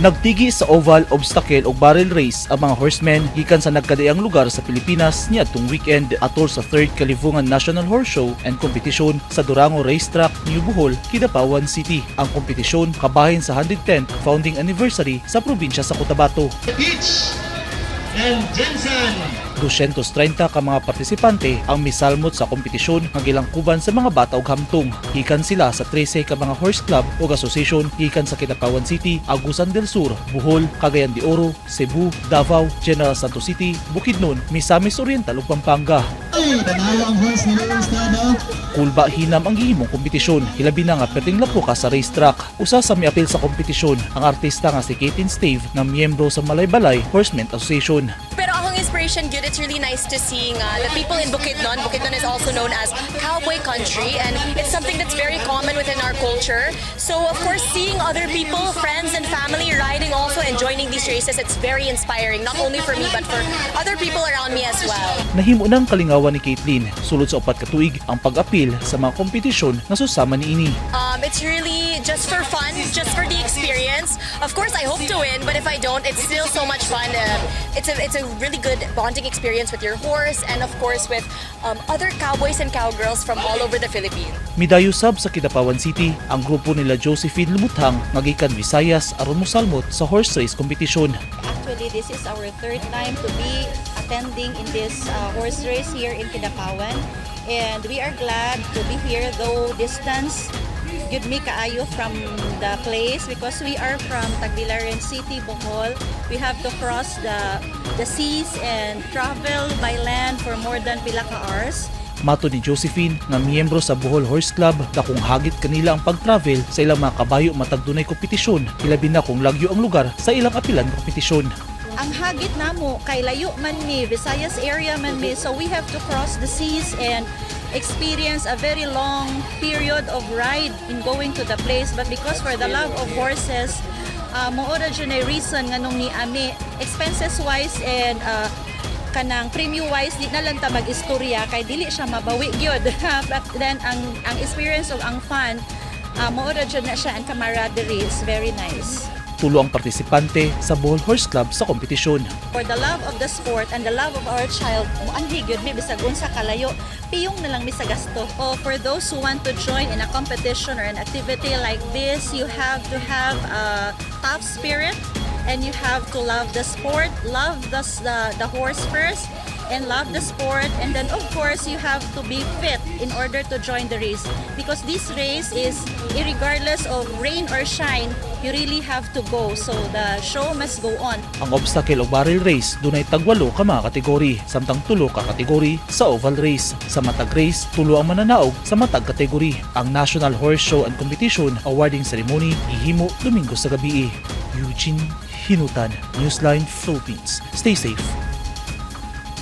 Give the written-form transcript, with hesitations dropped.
Nagtigi sa oval, obstacle o barrel race ang mga horsemen gikan sa nagkadaiyang lugar sa Pilipinas niadtong weekend atol sa 3rd Kalivungan National Horse Show and Competition sa Durango Racetrack, New Bohol, Cotabato City. Ang kompetisyon kabahin sa 110th founding anniversary sa probinsya sa Cotabato. And Jensen. 230 ka mga partisipante ang misalmot sa kompetisyon nga gilangkuban sa mga bata ug hamtong. Gikan sila sa 13 ka mga horse club ug association gikan sa Cotabato City, Agusan del Sur, Bohol, Cagayan de Oro, Cebu, Davao, General Santos City, Bukidnon, Misamis Oriental ug Pampanga. Kulba hinam ang gihimong kompetisyon, hilabi na nga perting lapo ka sa racetrack. Usa sa miapil sa kompetisyon ang artista nga si Kapin na miyembro sa Malay-Balay Horsemen Association. Pero akong inspiration good, it's really nice to see the people in Bukidnon. Bukidnon is also known as cowboy country, and it's something that's very common within our culture. So of course, seeing other people, friends and family riding also and joining these races, it's very inspiring, not only for me but for other people around me as well. Nahimo nang kalingawan ni Caitlin sulod sa 4 ka tuig ang pag-apil sa mga kompetisyon nga susama niini. It's really just for fun, just for the experience. Of course, I hope to win, but if I don't, it's still so much fun. It's a really good bonding experience with your horse and of course with other cowboys and cowgirls from all over the Philippines. Midayo sab sa Cotabato City ang grupo nila Josephine Lumuthang nga gikan Visayas aron mosalmot sa horse race competition. Actually, this is our 3rd time to be attending in this horse race here in Cotabato, and we are glad to be here though distance good me kaayo from the place because we are from Tagbilaran City, Bohol. We have to cross the seas and travel by land for more than pila ka hours. Mato ni Josephine nga miyembro sa Bohol Horse Club, dakong hagit kanila ang pag-travel sa ilang mga kabayo matag dunay kompetisyon, hilabi na kung lagyo ang lugar sa ilang apilan ng kompetisyon. Ang hagit namo kay layo man mi, Visayas area man mi, so we have to cross the seas and experience a very long period of ride in going to the place, but because for the love of horses, moora dyan ay reason nga nung ni ami expenses wise and kanang premium wise di na lang ta mag-istorya kay dili siya mabawi gyud. But then ang experience of ang fun, moora dyan na siya, and camaraderie is very nice. Tulo ang partisipante sa Bohol Horse Club sa kompetisyon. For the love of the sport and the love of our child, muanhi gyud mi bisag unsa kalayo, piyong na lang mi sa gasto. For those who want to join in a competition or an activity like this, you have to have a tough spirit and you have to love the sport, love the horse first, and love the sport, and then of course you have to be fit in order to join the race because this race is irregardless of rain or shine, you really have to go, so the show must go on. Ang obstacle o barrel race dunay tagwalo ka mga kategory, samtang tulo ka kategory sa oval race. Sa matag race, tulo ang mananaog sa matag kategory. Ang National Horse Show and Competition awarding ceremony gihimo Domingo sa gabi. Eugene Hinutan, Newsline, Philippines. Stay safe.